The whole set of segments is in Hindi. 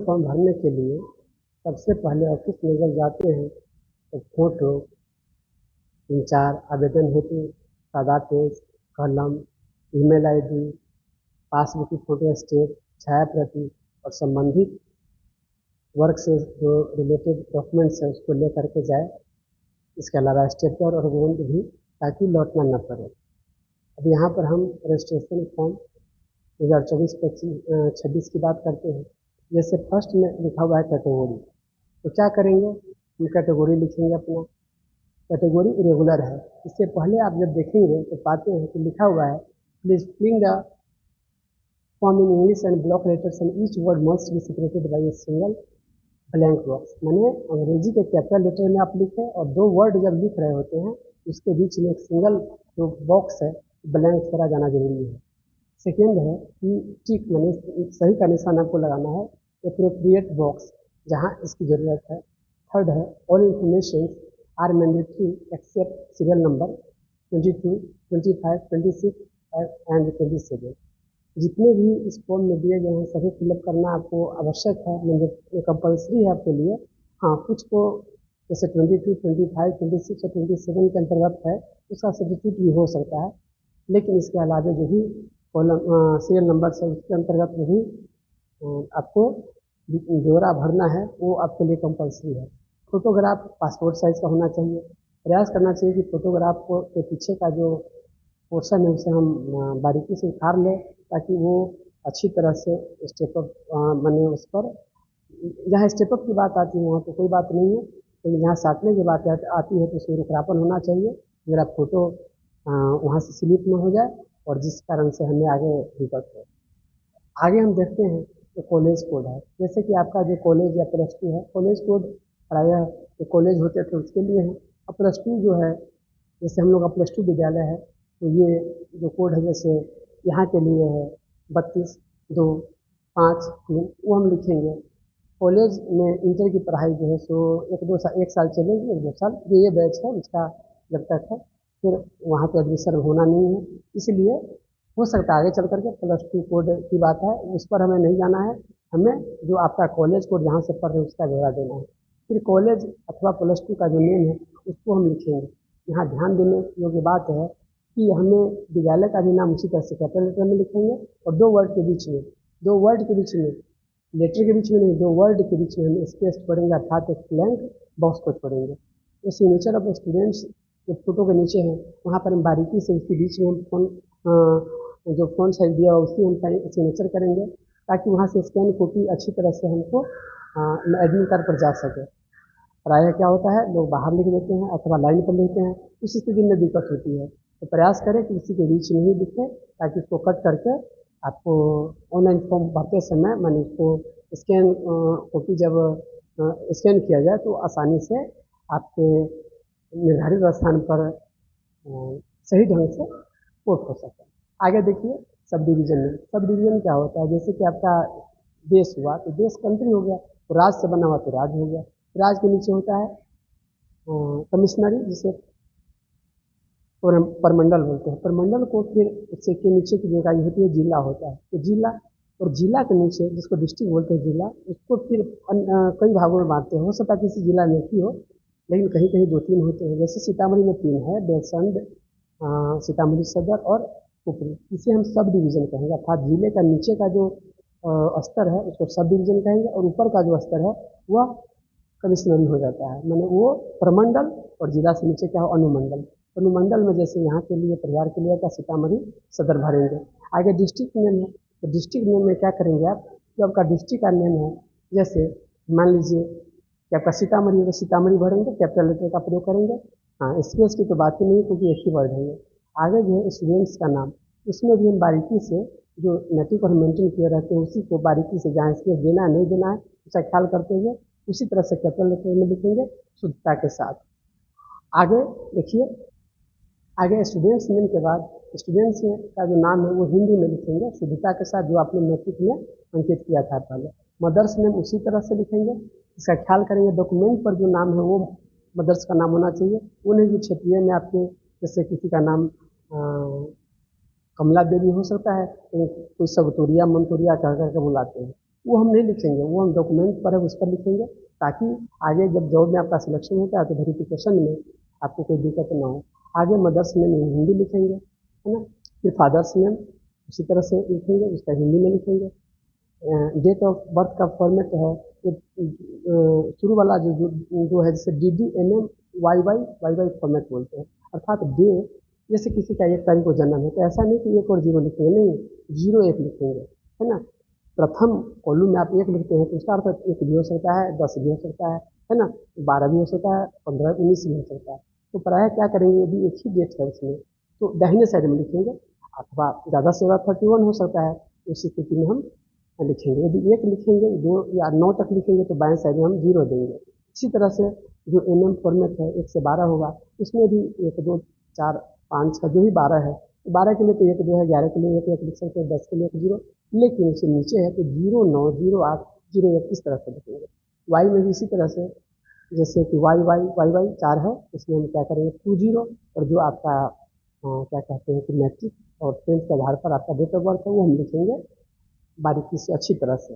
फॉर्म भरने के लिए सबसे पहले ऑफिस में जब जाते हैं तो फोटो, 3-4 आवेदन हेतु सादा पेज, कलम, ईमेल आईडी, पासबुक की फोटो स्टेट, छाया प्रति और संबंधित वर्क से जो रिलेटेड डॉक्यूमेंट्स है उसको ले करके जाए। इसके अलावा स्टेपलर और गोंद भी, ताकि लौटना न पड़े। अब यहाँ पर हम रजिस्ट्रेशन फॉर्म 2024-26 की बात करते हैं। जैसे फर्स्ट में लिखा हुआ है कैटेगरी, तो क्या करेंगे, हम कैटेगरी लिखेंगे अपना। कैटेगरी इरेगुलर है। इससे पहले आप जब देखेंगे तो पाते हैं कि लिखा हुआ है please filling the form in English and block letters and each word must be separated by a single blank box. माने अंग्रेजी के कैपिटल लेटर में आप लिखें और 2 वर्ड जब लिख रहे होते हैं उसके बीच में एक सिंगल जो बॉक्स है ब्लैंक करा जाना जरूरी है। सेकेंड है कि टिक माने सही का निशान आपको लगाना है, एप्रोप्रिएट बॉक्स जहाँ इसकी ज़रूरत है। थर्ड है all information are mandatory except serial number 22, 25, 26 and 27। जितने भी इस फॉर्म में दिए गए हैं सभी फिलअप करना आपको आवश्यक है, मतलब कंपल्सरी है आपके लिए। हाँ, कुछ को जैसे 22, 25, 26 और 27 के अंतर्गत है उसका सब्स्टिट्यूट भी हो सकता है, लेकिन इसके अलावा जो भी कॉलम सीरियल नंबर है उसके अंतर्गत भी आपको ब्यौरा भरना है, वो आपके लिए कंपल्सरी है। फोटोग्राफ पासपोर्ट साइज का होना चाहिए। प्रयास करना चाहिए कि फोटोग्राफ को के पीछे का जो पोर्शन है उसे हम बारीकी से उखाड़ लें, ताकि वो अच्छी तरह से स्टेप अप बने उस पर। जहाँ स्टेप अप की बात आती है वहाँ तो कोई बात नहीं है, लेकिन जहाँ साटने की बात आती है तो उसमें रुखरापन होना चाहिए, मेरा फोटो वहाँ से स्लिप न हो जाए और जिस कारण से हमें आगे दिक्कत हो। आगे हम देखते हैं तो कॉलेज कोड है। जैसे कि आपका जो कॉलेज या प्लस टू है, कॉलेज कोड प्रायः जो कॉलेज होते थे उसके लिए है। अब प्लस टू जो है, जैसे हम लोग का प्लस टू विद्यालय है तो ये जो कोड है जैसे यहाँ के लिए है 32-2-5-3, वो हम लिखेंगे। कॉलेज में इंटर की पढ़ाई जो है सो 1 साल चलेगी, 1-2 साल ये बैच है इसका जब तक है, फिर वहाँ पे एडमिशन होना नहीं है। इसलिए हो सकता है आगे चल करके प्लस टू कोड की बात है, उस पर हमें नहीं जाना है। हमें जो आपका कॉलेज कोड जहाँ से पढ़ रहे हैं उसका ब्यौरा देना है। फिर कॉलेज अथवा प्लस टू का जो नेम है उसको हम लिखेंगे। यहाँ ध्यान देने योग्य बात है कि हमें विद्यालय का भी नाम उसी तरह से कैपिटल लेटर में लिखेंगे और 2 वर्ड के बीच में, 2 वर्ड के बीच में, लेटर के बीच में नहीं, 2 वर्ड के बीच में हम स्पेस छोड़ेंगे, अर्थात एक ब्लैंक बॉक्स को छोड़ेंगे। तो सिग्नेचर ऑफ स्टूडेंट्स जो फोटो के नीचे है वहाँ पर हम बारीकी से उसके बीच में हम जो फ़ॉन्ट साइज दिया हुआ उसी हम सिग्नेचर करेंगे, ताकि वहाँ से स्कैन कॉपी अच्छी तरह से हमको एडमिट कार्ड पर जा सके। प्रायः क्या होता है लोग बाहर लिख देते हैं अथवा लाइन पर लिखते हैं, उस स्थिति में दिक्कत होती है। तो प्रयास करें कि किसी के बीच में ही लिखें, ताकि उसको कट करके आपको ऑनलाइन फॉर्म भरते समय मैंने उसको स्कैन कॉपी जब स्कैन किया जाए तो आसानी से आपके निर्धारित स्थान पर सही ढंग से पोर्ट हो सके। आगे देखिए सब डिवीजन में, सब डिवीजन क्या होता है, जैसे कि आपका देश हुआ तो देश कंट्री हो गया, तो राज्य से बना हुआ तो राज्य हो गया। राज्य के नीचे होता है कमिश्नरी, जिसे परमंडल बोलते हैं। परमंडल को फिर उससे के नीचे की जो इकाई होती है जिला होता है, तो जिला, और जिला के नीचे जिसको डिस्ट्रिक्ट बोलते हैं जिला, उसको फिर कई भागों में बांटते हैं। हो सकता है किसी जिला में एक ही हो, लेकिन कहीं कहीं 2-3 होते हैं। जैसे सीतामढ़ी में 3 है, बेलसंड, सीतामढ़ी सदर और कुपरी। इसे हम सब डिवीजन कहेंगे, अर्थात जिले का नीचे का जो स्तर है उसको सब डिवीजन कहेंगे और ऊपर का जो स्तर है वह कमिश्नरी हो जाता है। मैंने वो प्रमंडल, और जिला से नीचे क्या हो अनुमंडल। अनुमंडल में जैसे यहाँ के लिए परिवार के लिए का सीतामढ़ी सदर भरेंगे। आगे डिस्ट्रिक्ट नेम है, तो डिस्ट्रिक्ट नेम में क्या करेंगे आप, जो आपका डिस्ट्रिक्ट का नेम है, जैसे मान लीजिए कि आपका सीतामढ़ी है तो सीतामढ़ी भरेंगे, कैपिटल लेटर का प्रयोग करेंगे। हाँ, स्पेस की तो बात ही नहीं क्योंकि एक ही वर्ड है ये। आगे जो है स्टूडेंट्स का नाम, उसमें भी हम बारीकी से जो नेटिव को हम मेंटेन किए रहते हैं उसी को बारीकी से जहाँ स्पेस देना है नहीं देना है उसका ख्याल करते हुए उसी तरह से कैपिटल लेटर में लिखेंगे शुद्धता के साथ। आगे देखिए, आगे स्टूडेंट्स नेम के बाद स्टूडेंट्स का जो नाम है वो हिंदी में लिखेंगे शुद्धता के साथ, जो आपने मैट्रिक में अंकित किया था पहले। मदर्स नेम उसी तरह से लिखेंगे, इसका ख्याल करेंगे डॉक्यूमेंट पर जो नाम है वो मदर्स का नाम होना चाहिए, वो नहीं जो क्षेत्रीय में आपके जैसे किसी का नाम कमला देवी हो सकता है तो कोई सगतुरिया मंतुरिया कह करके बुलाते हैं, वो हम नहीं लिखेंगे, वो हम डॉक्यूमेंट पर है उस पर लिखेंगे, ताकि आगे जब जॉब में आपका सिलेक्शन होता है तो वेरिफिकेशन में आपको कोई दिक्कत ना हो। आगे मदर्स नेम हिंदी लिखेंगे, है ना। फिर फादर्स नेम उसी तरह से लिखेंगे, उसका हिंदी में लिखेंगे। डेट ऑफ बर्थ का फॉर्मेट है, ये शुरू वाला जो है, जैसे D D N M Y Y Y Y format बोलते हैं, अर्थात डे, जैसे किसी का 1 तारीख को जन्म है तो ऐसा नहीं कि 1 और 0 लिखेंगे, नहीं, 0 1 लिखेंगे, है ना। प्रथम कॉलम में आप 1 लिखते हैं तो उसका अर्थ 1 भी हो सकता है, 10 भी हो सकता है ना, 12 भी हो सकता है, 15 19 भी हो सकता है। तो प्रायः क्या करेंगे, यदि एक ही डेट है उसमें तो दाहिने साइड में लिखेंगे, अथवा ज़्यादा से ज़्यादा 31 हो सकता है, उस स्थिति में हम लिखेंगे। यदि 1 लिखेंगे, 2 या 9 तक लिखेंगे तो बाएं साइड में हम 0 देंगे। इसी तरह से जो एम एम फॉर्मेट है 1 से 12 होगा, उसमें भी 1 2 4 5 का जो भी 12 है, 12 के लिए तो 1 2 है, 11 के लिए 1 1 लिख सकते हैं, 10 के लिए 1 0, लेकिन उससे नीचे है तो 0 9 0 8 0 1 इस तरह से लिखेंगे। वाई में भी इसी तरह से, जैसे कि वाई वाई वाई वाई 4 है, इसमें हम क्या करेंगे 2 0, और जो आपका क्या कहते हैं कि मैट्रिक और 10th के आधार पर आपका डेट ऑफ बर्थ है वो हम लिखेंगे बारीकी से, अच्छी तरह से,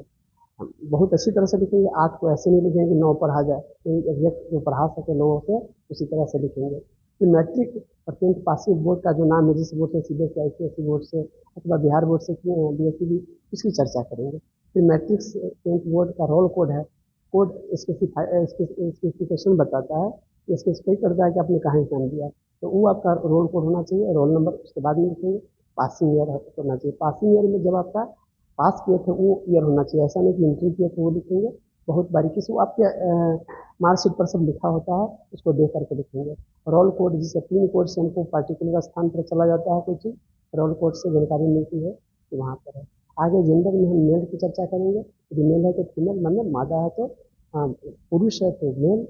हम बहुत अच्छी तरह से लिखेंगे। 8 को ऐसे नहीं लिखेंगे 9 पढ़ा जाए, कोई एग्जैक्ट जो पढ़ा सके लोगों से उसी तरह से लिखेंगे। फिर मैट्रिक और 10th पासिंग बोर्ड का जो नाम है, जिस बोर्ड से सीबीएसई आईसीएसई बोर्ड से अथवा बिहार बोर्ड से किए हैं बीएससी, उसकी चर्चा करेंगे। फिर मैट्रिक 10th बोर्ड का रोल कोड है, कोड स्पेसिफिकेशन बताता है, स्पेसिफाई करता है कि आपने कहाँ एग्जाम दिया, तो वो आपका रोल कोड होना चाहिए, रोल नंबर उसके बाद में लिखेंगे। पासिंग ईयर होना चाहिए, पासिंग ईयर में जब आपका पास किए थे वो ईयर होना चाहिए, ऐसा नहीं कि एंट्री किए थे वो लिखेंगे। बहुत बारीकी से वो आपके मार्कशीट पर सब लिखा होता है, उसको देख करके लिखेंगे। रोल कोड, जिससे पिन कोड से हमको पर्टिकुलर स्थान पर चला जाता है कोई चीज़, रोल कोड से जानकारी मिलती है कि वहाँ पर है। आगे जेंडर में हम मेल की चर्चा करेंगे, यदि मेल है तो फीमेल, मतलब मादा है तो पुरुष है तो मेल,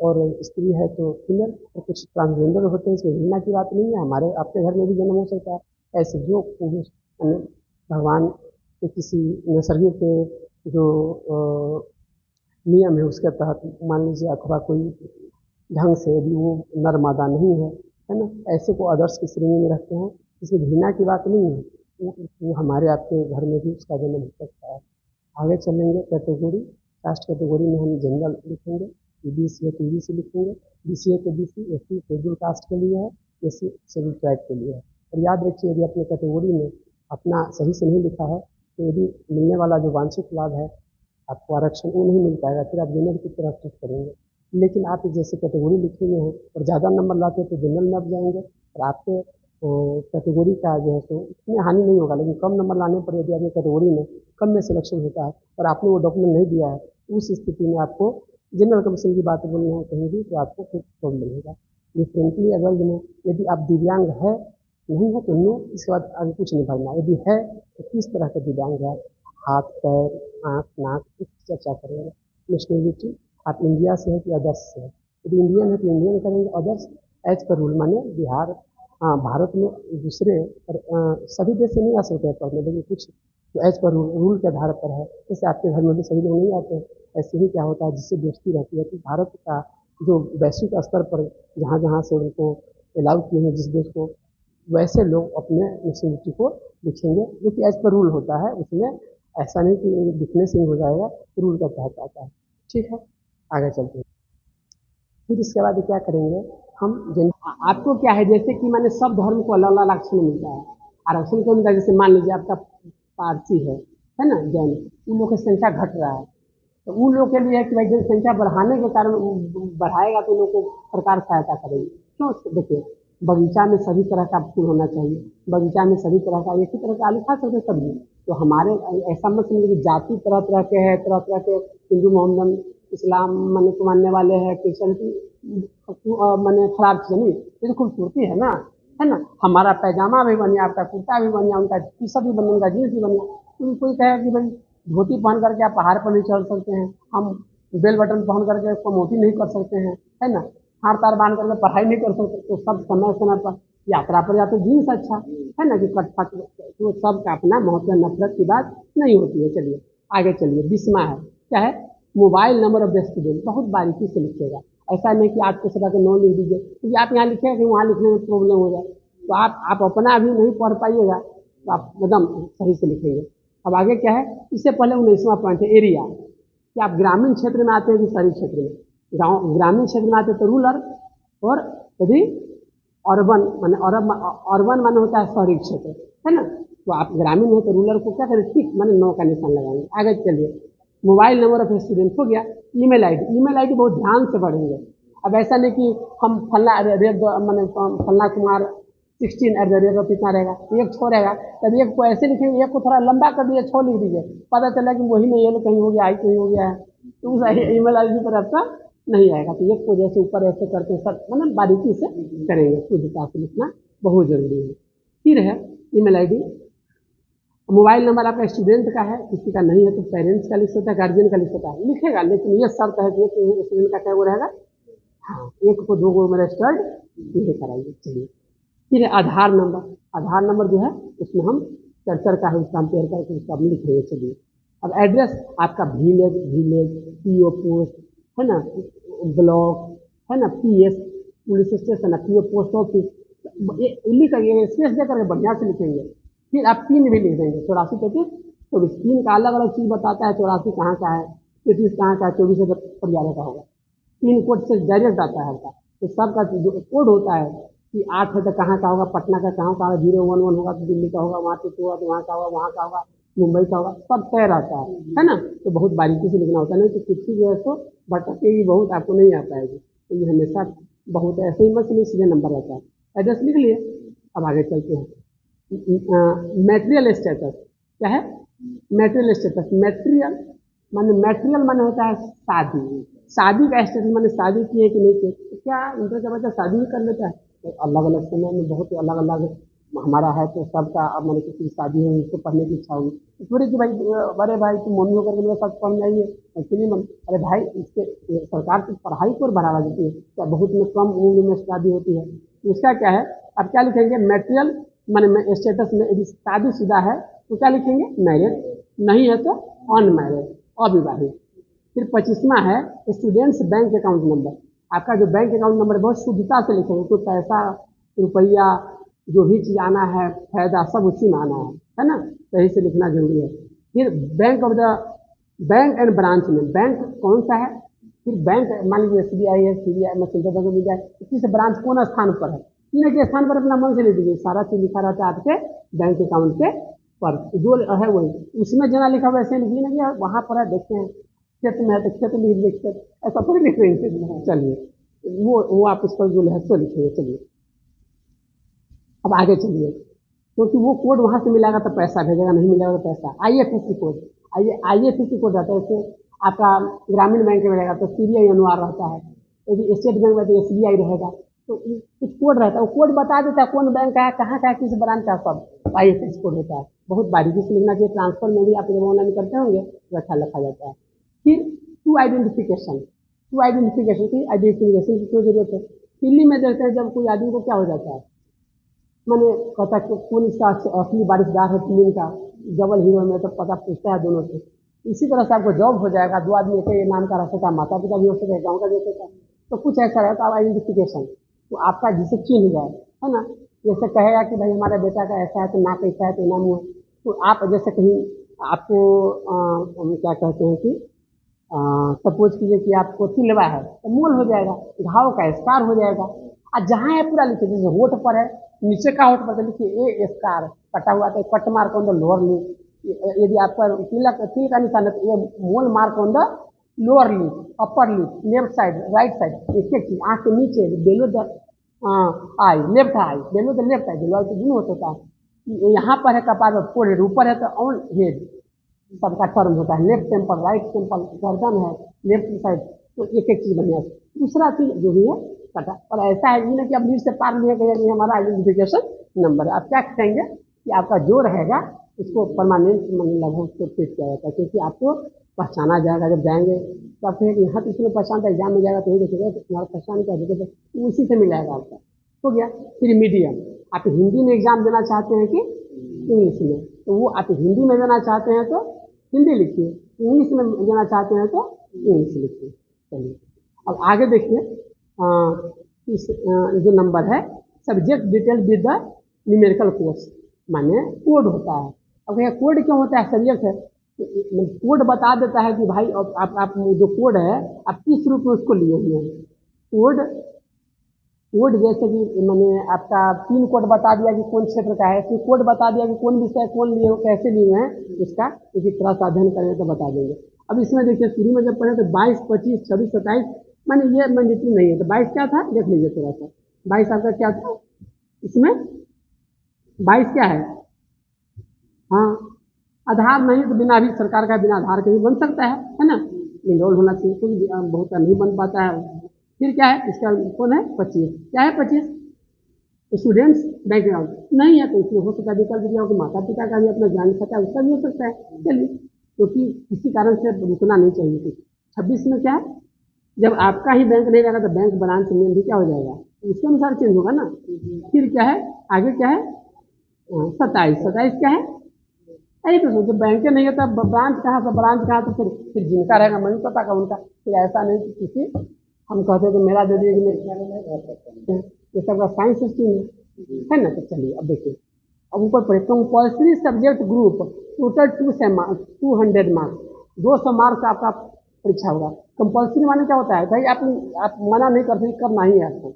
और स्त्री है तो फीमेल, और कुछ ट्रांसजेंडर होते हैं, इसमें हिलना की बात नहीं है, हमारे आपके घर में भी जन्म हो सकता है। ऐसे जो पुरुष भगवान के किसी नैसर्गिक के जो नियम है उसके तहत, मान लीजिए अथवा कोई ढंग से यदि वो नर मादा नहीं है ना, ऐसे को आदर्श की श्रेणी में रखते हैं, इसमें घृणा की बात नहीं है, वो हमारे आपके घर में भी उसका जन्म हो सकता है। आगे चलेंगे कैटेगरी, कास्ट कैटेगरी में हम जनरल लिखेंगे, बीसी है तो बीसी लिखेंगे, बीसी है तो बीसी, एससी शेड्यूल कास्ट के लिए है, एससी शेड्यूल ट्राइब के लिए है। और याद रखिए, यदि अपने कैटेगरी में अपना सही से नहीं लिखा है तो यदि मिलने वाला जो वांछित लाभ है आपको आरक्षण वो नहीं मिल पाएगा, फिर आप जनरल की तरफ शिफ्ट करेंगे। लेकिन आप जैसे कैटेगरी लिखे हुए हैं और ज़्यादा नंबर लाते हैं तो जनरल में आप जाएंगे, और आपके कैटेगरी का जो है तो इतनी हानि नहीं होगा, लेकिन कम नंबर लाने पर यदि आपकी कैटेगरी में कम में सिलेक्शन होता है और आपने वो डॉक्यूमेंट नहीं दिया है, उस स्थिति में आपको जनरल कमीशन की बात बोलनी है कहीं भी तो आपको फिर प्रॉब्लम होगा। डिफरेंटली अवेल्ड में यदि आप दिव्यांग है, नहीं है तो नो, इसके बाद आगे कुछ नहीं भरना। यदि है तो किस तरह का दिव्यांग है, हाथ पैर आँख नाक, इसकी चर्चा करेंगे। नेशनलिटी, आप इंडिया से है कि अदर्स से है, यदि इंडियन है तो इंडियन करेंगे, अदर्स एज पर रूल, माने बिहार, हाँ भारत में दूसरे सभी देश से नहीं आ सकते हैं पढ़ने, लेकिन कुछ तो एज पर रूल के आधार पर है। जैसे आपके घर में भी सभी लोग नहीं आते हैं, ऐसे ही क्या होता है जिससे दोस्ती रहती है, तो भारत का जो वैश्विक स्तर पर जहाँ जहाँ से उनको अलाउ किए हैं जिस देश को, वैसे लोग अपने नेशनलिटी को लिखेंगे, जो कि एज पर रूल होता है, उसमें ऐसा नहीं कि लिखने से ही हो जाएगा, रूल का तहत आता है। ठीक है, आगे चलते हैं। फिर इसके बाद क्या करेंगे हम आपको क्या है, जैसे कि मैंने सब धर्म को अलग अलग आरक्षण मिलता है, आरक्षण क्यों मिलता है, जैसे मान लीजिए आपका पारसी है ना, जैन, उन लोग की संख्या घट रहा है, तो उन लोग के लिए कि भाई जनसंख्या बढ़ाने के कारण बढ़ाएगा तो लोग को सरकार सहायता करेगी। क्यों, देखिए बगीचा में सभी तरह का फूल होना चाहिए, बगीचा में सभी तरह का, एक ही तरह का आलू खा सकते सब्जी, तो हमारे ऐसा मत समझिए कि जाति तरह तरह के है, तरह तरह के हिंदू मोहम्मदन इस्लाम माने को मानने वाले हैं, क्रिश्चन मैंने खराब चीज नहीं, ये तो खूबसूरती है ना, हमारा पैजामा भी बन गया, आपका कुर्ता भी बन गया, उनका टी शर्ट भी बन गया, उनका जीन्स भी बन गया, तो कोई कहे कि भाई धोती पहन करके आप पहाड़ पर नहीं चढ़ सकते हैं, हम बेल बटन पहन करके प्रमोटी नहीं कर सकते हैं, है ना, हार तार बांध करके पढ़ाई नहीं कर सकते, तो सब समय समय पर यात्रा पर जाते जीन्स अच्छा है ना, कि कट फट, तो सबका अपना महत्व, नफरत की बात नहीं होती है। चलिए आगे चलिए, 20वां है, क्या है, mobile number of the student, बहुत बारीकी से लिखिएगा, ऐसा नहीं कि आपको सदा के 9 लिख दीजिए, क्योंकि आप यहाँ लिखेंगे कि वहाँ लिखने में प्रॉब्लम हो जाए, तो आप अपना अभी नहीं पढ़ पाइएगा तो आप एकदम सही से लिखेंगे। अब आगे क्या है, इससे पहले 19वां पॉइंट है एरिया, कि आप ग्रामीण क्षेत्र में आते हैं कि शहरी क्षेत्र में। गाँव ग्रामीण क्षेत्र में आते हैं तो रूरल, और यदि अर्बन माने अर्बन माने होता है शहरी क्षेत्र, है ना। तो आप ग्रामीण है तो रूरल को क्या करें, ठीक माने 9 का निशान लगाएंगे। आगे चलिए, मोबाइल नंबर ऑफ स्टूडेंट हो गया। ईमेल आईडी बहुत ध्यान से पढ़ेंगे। अब ऐसा नहीं कि हम फल्ला रेट माने फल्ला कुमार 16 इतना रहेगा, एक छोड़ेगा, तब एक को ऐसे लिखेंगे, एक को थोड़ा लंबा कर दिए, 6 लिख दीजिए, पता चला कि वही में ये लोग कहीं हो गया, आई कहीं हो गया है, तो उस ईमेल आईडी पर आपका नहीं आएगा। तो एक को जैसे ऊपर ऐसे करके सब मतलब बारीकी से करेंगे, शुद्धता से लिखना बहुत जरूरी है। फिर है ईमेल आईडी। मोबाइल नंबर आपका स्टूडेंट का है, किसी का नहीं है तो पेरेंट्स का लिख सकता है, गार्जियन का लिख सकता है, लिखेगा, लेकिन ये शर्त है कि एक स्टूडेंट का क्या वो रहेगा, हाँ, एक को 2 को रजिस्टर्ड नहीं कराइए। चलिए, फिर आधार नंबर। आधार नंबर जो है उसमें हम चर्चर का है, उसका हम पेयर करके उसका हम लिख रहे हैं। चलिए, अब एड्रेस आपका विलेज पीओ पोस्ट है ना, ब्लॉक है ना, पीएस पुलिस स्टेशन है, पीओ पोस्ट ऑफिस, लिखेंगे स्पेस दे करके बढ़िया से लिखेंगे। फिर आप पिन भी लिख देंगे, 8433 पिन का अलग अलग चीज बताता है, 84 कहाँ का है, 33 कहाँ का है, 24 परिवार का होगा। पिन कोड से डायरेक्ट आता है आपका, तो सबका जो कोड होता है कि 8 है तो कहाँ का होगा, पटना का कहाँ का होगा, 011 होगा तो दिल्ली का होगा, वहाँ पे 2 होगा तो वहाँ का होगा, वहाँ का होगा, मुंबई का होगा, सब तय रहता है ना। तो बहुत बारीकी से लिखना होता है, नहीं तो कुछ जो है सो भटकेगी बहुत, आपको नहीं आ पाएगी। तो ये हमेशा बहुत ऐसे ही मत सीधे नंबर रहता है। एड्रेस लिख लिए। अब आगे चलते हैं, मैटेरियल स्टेटस क्या है, मैटेरियल स्टेटस। मैटेरियल माने होता है शादी, शादी का स्टेटस माने शादी किए कि नहीं किए। तो क्या इंटर का बच्चा शादी भी कर लेता है, तो अलग अलग समय में बहुत अलग अलग हमारा है, तो सबका अब मैंने किसी की शादी हुई, उसको पढ़ने की इच्छा हुई, तो थोड़ी कि भाई अरे भाई तुम मम्मी होकर मेरे साथ पढ़ने आइए, ऐसे नहीं मन, अरे भाई इसके सरकार की पढ़ाई को बढ़ावा देती है, क्या बहुत में कम उम्र में शादी होती है, इसका क्या है। अब क्या लिखेंगे, मेटेरियल माने स्टेटस में यदि शादीशुदा है तो क्या लिखेंगे, मैरिड, नहीं है तो अनमैरिड, अविवाहित। फिर 25वां है स्टूडेंट्स बैंक अकाउंट नंबर। आपका जो बैंक अकाउंट नंबर बहुत शुद्धता से लिखेंगे, कोई पैसा रुपया जो भी चीज आना है, फायदा सब उसी में आना है ना, सही से लिखना जरूरी है। फिर bank of the bank and branch में, बैंक कौन सा है, फिर बैंक मान लीजिए एसबीआई है, सीबीआई में सेंट्रल बैंक ऑफ इंडिया है, इसी से ब्रांच कौन स्थान पर है, तीन के स्थान पर अपना मन से लिख दीजिए, सारा चीज लिखा रहता है आपके बैंक अकाउंट के पर, जो है वही उसमें जना लिखा हुआ ऐसे लिखिए ना कि वहां पर है, देखते हैं खेत में है तो खेत लिख देखते, ऐसा थोड़ी लिख रहे। चलिए वो आप उस पर जो है सो लिखिए। चलिए, अब आगे चलिए, क्योंकि वो कोड वहां से मिलेगा तो पैसा भेजेगा, नहीं मिलेगा तो पैसा। आईएफएससी कोड, आईएफएससी कोड रहता है, जैसे आपका ग्रामीण बैंक में रहेगा तो सीबीआई अनुवार रहता है, यदि स्टेट बैंक में तो एसबीआई रहेगा, तो कुछ कोड रहता है, वो कोड बता देता है कौन बैंक का है, कहाँ का है, किस ब्रांच का, सब आईएफएससी कोड होता है। बहुत बारीकी से लिखना चाहिए, ट्रांसफर में भी आप जब ऑनलाइन करते होंगे तो अच्छा लिखा जाता है। फिर टू आइडेंटिफिकेशन की आइडेंटिफिकेशन की क्यों जरूरत है, दिल्ली में देखते हैं जब कोई आदमी को क्या हो जाता है, मैंने कहता कि कौन इसका असली वारिसदार है फिल्म का, डबल हीरो में तो पता पूछता है दोनों से। इसी तरह से आपको जॉब हो जाएगा, 2 आदमी एक ही नाम का रह सकता है, माता पिता भी हो सकता है, गाँव का भी हो सकता है, तो कुछ ऐसा रहता है आइडेंटिफिकेशन, तो आपका जिसे चिन्ह जाए, है ना। जैसे कहेगा कि भाई हमारे बेटा का ऐसा है तो नाक ऐसा है तो नाम हुआ, तो आप जैसे कहीं आपको हम क्या कहते हैं कि सपोज कीजिए कि आपको तिलवा है तो मोल हो जाएगा, घाव का स्कार हो जाएगा। और जहाँ है पूरा लिखिए, जैसे होठ पर है, नीचे का होठ पर तो लिखिए ए स्कार, कटा हुआ तो cut mark on the lower lip. यदि आपका तिल का निशान है तो ये mole mark on the lower lip, upper lip, left side, right side, एक एक चीज आँख के नीचे below the eye, left eye, below the left eye, below तो दोनों होता है। यहाँ पर है कपाल में फोर, ऊपर है तो ऑन हेड, सबका टर्म होता है, लेफ्ट टेम्पल, राइट टेम्पल, गर्दन है लेफ्ट साइड, तो एक एक चीज बनिया। दूसरा चीज जो भी है कटा, और ऐसा है नहीं कि अब लीड से पार लिया गया नहीं, हमारा आइडेंटिफिकेशन नंबर। आप क्या कहेंगे कि आपका जो रहेगा उसको परमानेंट लगभग उसको फिट किया जाता है, क्योंकि आपको पहचाना जाएगा जब जाएंगे, तो फिर यहाँ तो इसमें पहचानता, एग्जाम में जाएगा तो यही देखेगा तुम्हारा पहचान क्या है, तो उसी से मिलाएगा आपका। हो गया। फिर मीडियम, आप हिंदी में एग्जाम देना चाहते हैं कि इंग्लिश में, तो वो आप हिंदी में देना चाहते हैं तो हिंदी लिखिए, इंग्लिश में देना चाहते हैं तो इंग्लिश लिखिए। चलिए, अब आगे देखिए, इस जो नंबर है subject detail with the numerical codes, माने कोड होता है, अब यह कोड क्यों होता है, सब्जेक्ट है, कोड बता देता है कि भाई आप जो कोड है आप किस रूप में उसको लिए हुए हैं। कोड कोड जैसे कि मैंने आपका पिन कोड बता दिया कि कौन क्षेत्र का है, फिर कोड बता दिया कि कौन विषय कौन लिए हो, कैसे लिए हुए हैं, इसका क्योंकि थोड़ा सा अध्ययन करें तो बता देंगे। अब इसमें देखिए शुरू में जब पढ़े तो 22, 25, 26, 27 मैंने ये मैंडेटरी नहीं है, तो 22 क्या था देख लीजिए थोड़ा सा। 22 आपका क्या था, इसमें 22 क्या है, हाँ आधार नहीं तो बिना भी सरकार का बिना आधार के भी बन सकता है ना, इनरोल होना चाहिए, तो बहुत का नहीं बन पाता है। फिर क्या है इसका कौन है 25, क्या है 25 स्टूडेंट्स बैकग्राउंड नहीं है, तो इसमें हो सकता है विकल्प दिया हो कि माता पिता का भी अपना ज्ञान खाता है, उसका भी हो सकता है। चलिए क्योंकि किसी कारण से रुकना नहीं चाहिए कुछ। 26 में क्या है, जब आपका ही बैंक नहीं रहेगा तो बैंक ब्रांच नेम भी क्या हो जाएगा, उसके अनुसार चेंज होगा ना। फिर क्या है आगे क्या है 27, 27 क्या है, यही तो सोचो बैंक नहीं होता ब्रांच कहाँ से, ब्रांच कहाँ तो फिर जिनका रहेगा मनी पता का उनका, फिर ऐसा नहीं कि किसी हम कहते तो मेरा दे दिए ये सबका साइंस स्ट्रीम है ना। तो चलिए अब देखिए, अब ऊपर पढ़े compulsory subject group total 200 marks, 200 marks आपका परीक्षा होगा। कंपल्सरी माने क्या होता है भाई, आप मना नहीं कर सकते, करना ही है आपको,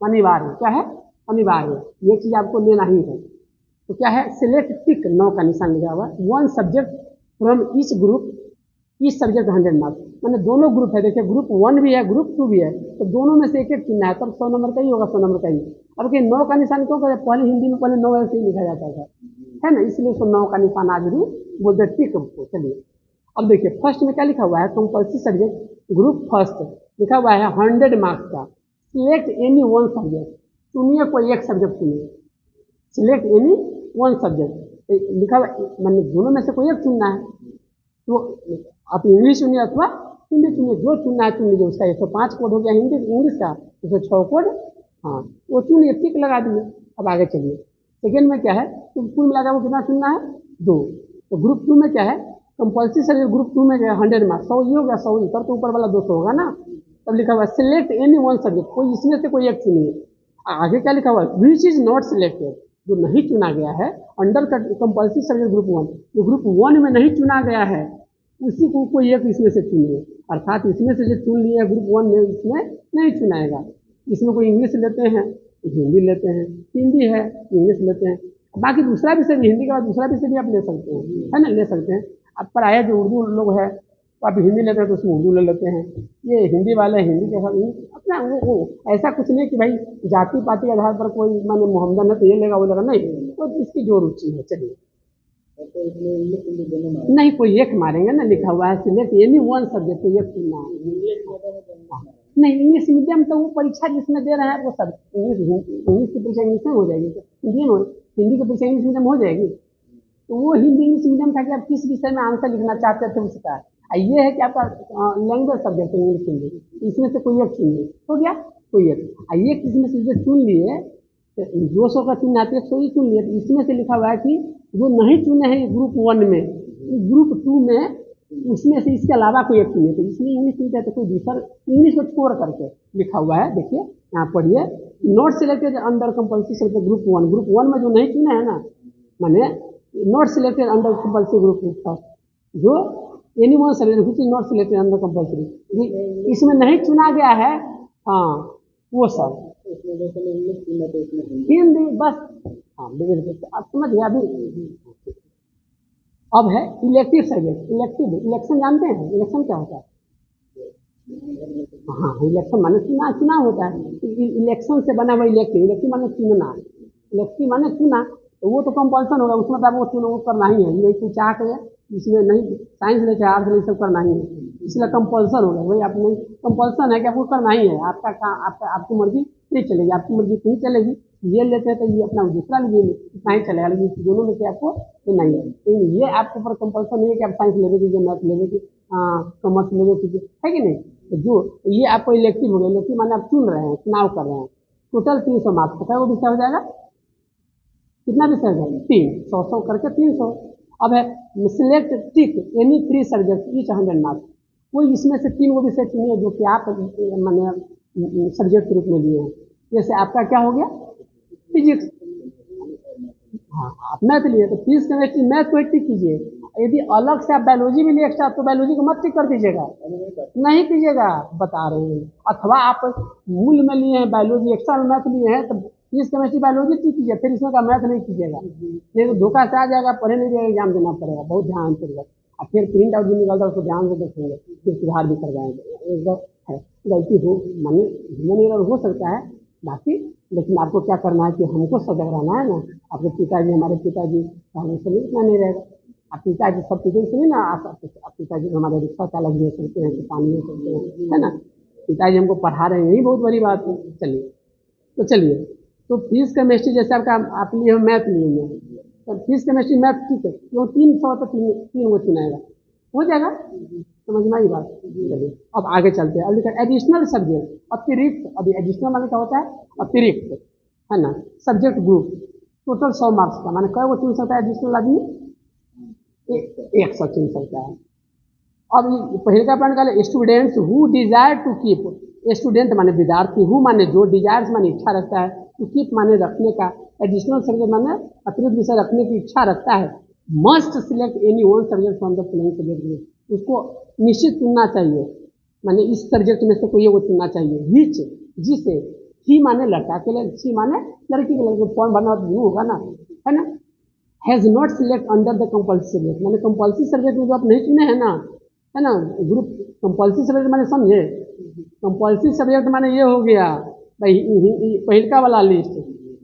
अनिवार्य क्या है, अनिवार्य ये चीज आपको लेना ही है। तो क्या है सिलेक्ट टिक 9 का निशान लिखा हुआ, 1 subject from each group, each subject 100 marks, मैंने दोनों ग्रुप है, देखिए ग्रुप 1 भी है ग्रुप 2 भी है, तो दोनों में से एक एक चुनना है, तब 100 नंबर का ही होगा, 100 नंबर का ही। अब कि 9 का निशान क्यों करे, पहले हिंदी में पहले 9 ऐसे ही लिखा जाता था, है ना, इसलिए उसको 9 का निशान आज भी बोलते टिक को। चलिए अब देखिए फर्स्ट में क्या लिखा हुआ है, कंपल्सरी सब्जेक्ट ग्रुप फर्स्ट लिखा हुआ है 100 मार्क्स का, सिलेक्ट एनी 1 सब्जेक्ट, चुनिए कोई एक सब्जेक्ट चुनिए, सिलेक्ट एनी 1 सब्जेक्ट लिखा हुआ, मैंने दोनों में से कोई एक चुनना है, तो आप इंग्लिश चुनिए अथवा हिंदी चुनिए, जो चुनना है चुन लीजिए। उसका 105 कोड हो गया हिंदी इंग्लिश का, 106 कोड, हाँ वो चुनिए, टिक लगा दिए। अब आगे चलिए सेकेंड में क्या है, तो कुल मिलाकर वो कितना चुनना है 2। तो ग्रुप 2 में क्या है, कंपल्सरी सब्जेक्ट ग्रुप 2 में 100 मार्क्स, 100 ये हो गया, 100 इधर तो ऊपर वाला 200 होगा ना। तब लिखा हुआ सिलेक्ट एनी 1 सब्जेक्ट, कोई इसमें से कोई एक चुनिए। आगे क्या लिखा हुआ है, विच इज नॉट सिलेक्टेड, जो नहीं चुना गया है अंडर कंपल्सरी सब्जेक्ट ग्रुप 1, जो ग्रुप 1 में नहीं चुना गया है उसी को कोई एक इसमें से चुनिए, अर्थात इसमें से जो चुन लिए ग्रुप 1 में इसमें नहीं चुनाएगा। इसमें कोई इंग्लिश लेते हैं, हिंदी लेते हैं, हिंदी है इंग्लिश लेते हैं, बाकी दूसरा विषय भी, हिंदी के बाद दूसरा विषय भी आप ले सकते हैं, है ना, ले सकते हैं। अब पढ़ाया जो उर्दू लोग है तो आप हिंदी लेते हैं तो उसमें उर्दू ले लेते हैं, ये हिंदी वाले हिंदी के साथ अपना वो ऐसा कुछ नहीं कि भाई जाति पाति के आधार पर कोई माने मोहम्मदन है तो ये लेगा वो लेगा, नहीं, तो जिसकी जो रुचि है। चलिए नहीं कोई एक मारेंगे ना, लिखा हुआ है सिलेक्ट एनी 1 सब्जेक्ट, तो एक चुनना है। नहीं इंग्लिश मीडियम तो वो परीक्षा जिसमें दे रहे हैं वो सब इंग्लिश की परीक्षा इंग्लिश में हो जाएगी, हिंदी में हिंदी की परीक्षा इंग्लिश मीडियम हो जाएगी, तो वो हिंदी इंग्लिश मीडियम था कि आप किस विषय में आंसर लिखना चाहते थे उसका। ये है कि आपका लैंग्वेज सब्जेक्ट है इंग्लिश हिंदी, इसमें से कोई एक चुनिए, हो गया कोई एक। ये किसमें से जो चुन लिए 200 का चुनना है तो 100 ही चुन लिए, तो इसमें से लिखा हुआ है कि जो नहीं चुने हैं ग्रुप 1 में, ग्रुप 2 में उसमें से इसके अलावा कोई एक चुनिए, तो इसलिए इंग्लिश नहीं तो कोई दूसरा इंग्लिश को छोड़ करके लिखा हुआ है। देखिए यहाँ पढ़िए, not selected under compulsory subject group 1, group 1 में जो नहीं चुने हैं ना, माने not selected under compulsory group first, जो any 1 subject which is not selected under compulsory, इसमें नहीं चुना गया है, हाँ वो सब हिंदी बस, हाँ आप समझ गया अभी। अब है इलेक्टिव सब्जेक्ट, इलेक्शन जानते हैं इलेक्शन क्या होता है, हाँ इलेक्शन माने चुनाव होता है, इलेक्शन से बना हुआ इलेक्टिव, इलेक्टिव माने चुनना, इलेक्टिव माने चुना, तो वो तो कंपल्सन होगा, उसमें तो आपको चुनाव करना ही है, ये कोई चाह के इसमें नहीं साइंस ले चाहे आर्ट्स ले सब करना ही है, इसलिए कंपल्सन होगा भाई, आप नहीं कंपल्सन है कि आपको करना ही है, आपकी मर्जी नहीं चलेगी, आपकी मर्जी नहीं चलेगी, ये लेते हैं तो ये अपना दूसरा लीजिए नहीं चलेगा, लेकिन दोनों में से आपको नहीं है, लेकिन ये आपके ऊपर कंपल्सन नहीं है कि आप साइंस लेवे कीजिए, मैथ लेवे की, कॉमर्स लेवे कीजिए, है कि नहीं। तो जो ये आपको इलेक्टिव हो गया, इलेक्टिव माने आप चुन रहे हैं, चुनाव कर रहे हैं, टोटल 300 मार्क्स पता है वो विषय हो जाएगा, कितना विषय हो जाएगा 300, 100 करके 300। अब है सिलेक्ट टिक एनी 3 सब्जेक्ट ईच 100 मार्क्स, कोई इसमें से 3 वो विषय चुनिए जो कि आप माने सब्जेक्ट के रूप में लिए हैं, जैसे आपका क्या हो गया फिजिक्स, हाँ, आप मैथ लिए तो फिजिक्स केमिस्ट्री मैथ को ही टिक कीजिए। यदि अलग से आप बायोलॉजी भी लिए एक्स्ट्रा तो बायोलॉजी को मत टिक कर दीजिएगा, नहीं कीजिएगा, बता रहे हैं। अथवा आप मूल में लिए हैं बायोलॉजी, एक्स्ट्रा में मैथ लिए हैं, तो फिजिक्स केमिस्ट्री बायोलॉजी टिक कीजिए, फिर इसमें का मैथ नहीं कीजिएगा। नहीं तो धोखा से आ जाएगा, पढ़े नहीं रहेगा, एग्जाम देना पड़ेगा, बहुत ध्यान पूर्वक। और फिर प्रिंट आउट भी निकलता है, उसको ध्यान से देखेंगे, फिर सुधार भी कर जाएंगे। एक बार है गलती हो माने ह्यूमन एरर हो सकता है बाकी, लेकिन आपको क्या करना है कि हमको सजग रहना है ना। आपके पिताजी, हमारे पिताजी हमसे नहीं इतना नहीं रहेगा। अब पिताजी सब चीजें सुनिए ना, आप पिताजी हमारे रिक्शा चालक भी हो सकते हैं, किसान भी हो सकते हैं, है ना। पिताजी हमको पढ़ा रहे हैं, यही बहुत बड़ी बात है। चलिए, तो चलिए, तो फिजिक्स केमिस्ट्री जैसे आपका आप लिए हो मैथ लिए हैं, तो फिजिक्स केमिस्ट्री मैथ ठीक है, क्यों 300 तो तीन वो चुनाएगा, हो जाएगा, समझ में आई बात। चलिए अब आगे चलते हैं। अब लिखा एडिशनल सब्जेक्ट, अतिरिक्त। अभी एडिशनल माने क्या होता है, अतिरिक्त, है ना। सब्जेक्ट ग्रुप टोटल 100 मार्क्स का, माने कई वो चुन सकता है एडिशनल आदमी, 100 चुन सकता है। अब पहले का पॉइंट का students who desire to keep, student माने विद्यार्थी, हु माने जो, डिजायर्स माने इच्छा रखता है, टू कीप माने रखने का, एडिशनल सब्जेक्ट माने अतिरिक्त विषय रखने की इच्छा रखता है, must select any one subject from the following subject group, उसको निश्चित चुनना चाहिए, माने इस सब्जेक्ट में से कोई वो चुनना चाहिए। विच, जिसे, ही माने लड़का के लिए, सी माने लड़की के लिए, फॉर्म भरना तो होगा ना, है ना। Has not select under the compulsory subject, माने कंपल्सरी सब्जेक्ट में जो आप नहीं चुने हैं ना, है ना, ग्रुप कंपल्सरी सब्जेक्ट माने समझे, कंपल्सरी सब्जेक्ट माने ये हो गया भाई पहिलका वाला लिस्ट,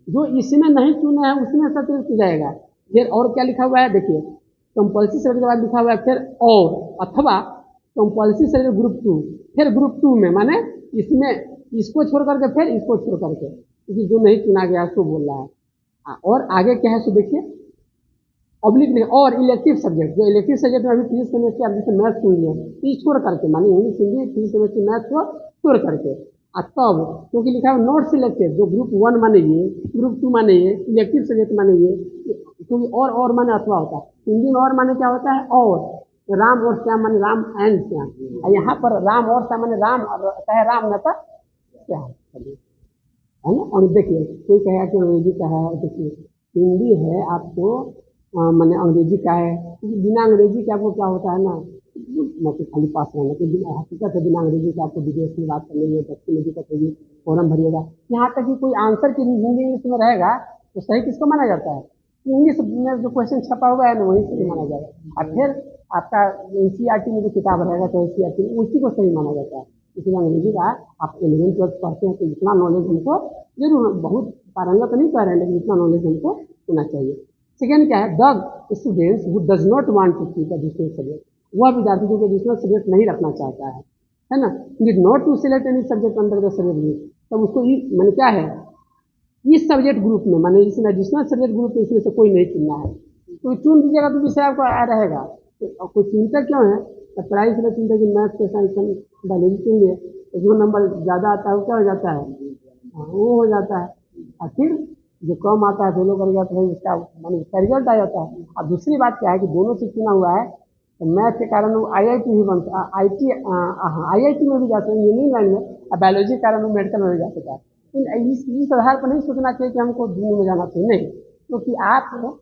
जो इसमें नहीं चुने हैं उसमें सब्जेक्ट जाएगा। फिर और क्या लिखा हुआ है देखिए, कंपल्सरी सब्जेक्ट के बाद लिखा हुआ है फिर और, अथवा कंपल्सरी सब्जेक्ट ग्रुप 2, फिर ग्रुप 2 में माने इसमें इसको छोड़ करके फिर इसको छोड़ करके, क्योंकि जो नहीं चुना गया उसको बोल रहा है। और आगे क्या है सो देखिए, ऑब्लिक और इलेक्टिव सब्जेक्ट, जो इलेक्टिव सब्जेक्ट में अभी फिजिक्स केमिस्ट्री आप जैसे मैथ सुन लिया, ये छोड़ करके, माने English Hindi physics chemistry math को छोड़ करके, तब क्योंकि लिखा है नॉट सिलेक्टेड, जो ग्रुप 1 माने ये, ग्रुप 2 माने ये, इलेक्टिव सब्जेक्ट माने ये, क्योंकि और माने अथवा होता है, हिंदी में और माने क्या होता है, और राम और श्याम माने राम एंड श्याम, यहाँ पर राम और श्याम माने राम, चाहे राम न था श्याम, है ना। और देखिए कोई कहेगा कि अंग्रेजी का है, देखिए हिंदी है आपको मैंने अंग्रेजी का है, क्योंकि बिना अंग्रेजी के आपको क्या होता है ना, मैं तो खाली पास रहना कि बिना हकीकत है, बिना अंग्रेजी के आपको विदेश में बात करनी है, बच्चे में दिक्कत होगी, फॉर्म भरिएगा, यहाँ तक कि कोई आंसर की हिंदी इंग्लिश में रहेगा तो सही किसको माना जाता है, इंग्लिश में जो क्वेश्चन छपा हुआ है ना वही सही माना जाएगा। और फिर आपका एनसीईआरटी में जो किताब रहेगा तो एनसीईआरटी में उसी को सही माना जाता है। इसलिए अंग्रेजी का आप 11th 12th पढ़ते हैं तो इतना नॉलेज हमको जरूर, बहुत पारंगत नहीं कर रहे हैं, लेकिन इतना नॉलेज हमको होना चाहिए। सेकेंड क्या है, the students who does not want to keep additional subject, वह विद्यार्थी जो एडिशनल सब्जेक्ट नहीं रखना चाहता है ना, did not to select any subject under the subject group, तब उसको मैंने क्या है इस सब्जेक्ट ग्रुप में, माने इसमें एडिशनल सब्जेक्ट ग्रुप में इसमें से कोई नहीं चुनना है, तो चुन दीजिएगा तो विषय आपको आ रहेगा। तो कोई चिंता क्यों है, तो पढ़ाई इसलिए चिंता कि मैथ के साइंस बायोलॉजी के लिए जो नंबर ज़्यादा आता है वो क्या हो जाता है, वो हो जाता है, और फिर जो कम आता है फेलो कर जाता है, इसका मान उसका रिजल्ट आ जाता है। और दूसरी बात क्या है कि दोनों से चुना हुआ है तो मैथ के कारण वो IIT भी बनता है, IIT में भी जा सकते हैं इंजीनियरिंग लाइन में, और बायोलॉजी के कारण वो मेडिकल में भी जा सकता है। इस आधार पर नहीं सोचना चाहिए कि हमको दिल्ली में जाना चाहिए, नहीं, क्योंकि आप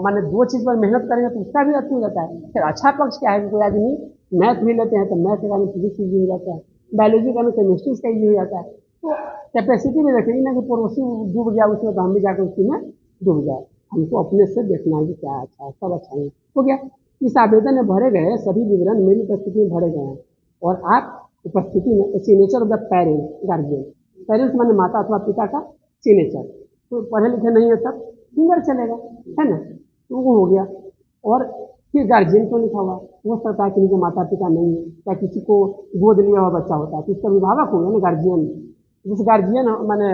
माने दो चीज़ पर मेहनत करेंगे तो उसका भी अच्छा हो जाता है। फिर अच्छा पक्ष क्या है कि कोई आदमी मैथ भी लेते हैं तो मैथ के कारण फिजिक्स भी हो जाता है, बायोलॉजी का केमिस्ट्री का ही हो जाता है। तो कैपेसिटी में देखेंगे ना कि पड़ोसी डूब गया उसमें तो हम भी जाकर उसी में डूब जाए, हमको अपने से देखना है कि क्या अच्छा है, सब अच्छा है। हो गया, इस आवेदन में भरे गए सभी विवरण मेरी उपस्थिति में भरे गए हैं, और आप उपस्थिति में signature of the parent guardian, parents माने माता अथवा पिता का सिग्नेचर, तो पढ़े लिखे नहीं है तब फिंगर चलेगा, है ना, तो वो हो गया। और फिर गार्जियन क्यों लिखा हुआ, हो सकता है कि उनके माता पिता नहीं है, या किसी को गोद लिया हुआ बच्चा होता है तो उसका अभिभावक हो गया ना गार्जियन, जिस गार्जियन माने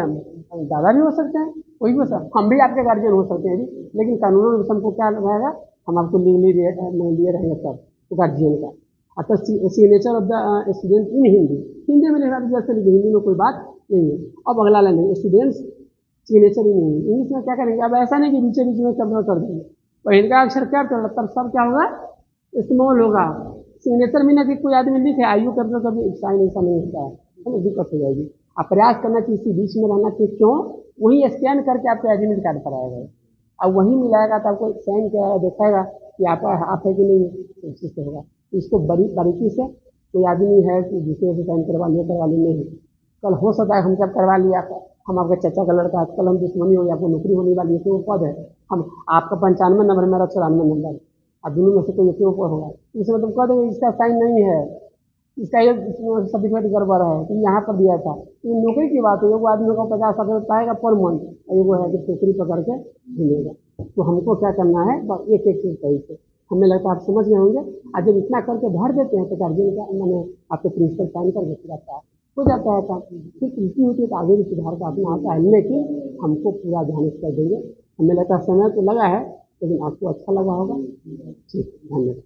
दादा भी हो सकते हैं, कोई भी हो सकता, हम भी आपके गार्जियन हो सकते हैं जी, लेकिन कानून हमको क्या रहेगा, हम आपको लीगली लिए रहेंगे तब, तो गार्जियन का। अतः signature of the student in Hindi, Hindi में लिखा जैसे हिंदी में कोई बात नहीं है। अब अगला लाइन स्टूडेंट्स सिग्नेचर ही नहीं है, इंग्लिश में क्या करेंगे, अब ऐसा नहीं कि बीचे बीच में कैपिटल कर देंगे, तो इनका अक्षर कैपिटल तब सब क्या होगा स्मॉल होगा। सिग्नेचर में ना कि कोई आदमी लिखे आयु कैपिटल कभी साइन ऐसा नहीं होता है ना, दिक्कत हो जाएगी। आप प्रयास करना चाहिए इसी बीच में रहना चाहिए, क्यों, वही स्कैन करके आपको एडमिट कार्ड पर आएगा। अब वही मिलाएगा तो आपको साइन क्या दिखाएगा कि आप है कि नहीं है, तो उसी से होगा। इसको बारीकी से कोई आदमी है कि दूसरे से साइन करवा ली नहीं, कल हो सकता है हम जब करवा लिया हम आपके चाचा का लड़का, कल हम दुश्मनी हो गया, आपको नौकरी होने वाली है, तो वो पद है, हम आपका 95 नंबर, मेरा 94 नंबर, अब दोनों में से कोई एक के ऊपर होगा, इसमें तुम कह दोगे इसका साइन नहीं है, इसका ये सर्टिफिकेट गड़बड़ है कि यहाँ पर दिया था। ये नौकरी की बात है, वो आदमी को 50,000 पाएगा पर मंथ, और ये वो है कि टोकरी पकड़ के मिलेगा। तो हमको क्या करना है, बस एक एक चीज सही से, हमें लगता है आप समझ गए होंगे। आज जब इतना करके भर देते हैं तो गार्जियन का मैंने आपके प्रिंसिपल साइन करके जाता है, हो जाता है काम। फिर त्रुटि होती है तो आगे भी सुधार का अपना आता है, लेकिन हमको पूरा ध्यान कर देंगे। हमें लगता है समय तो लगा है, लेकिन आपको अच्छा लगा होगा। ठीक, धन्यवाद।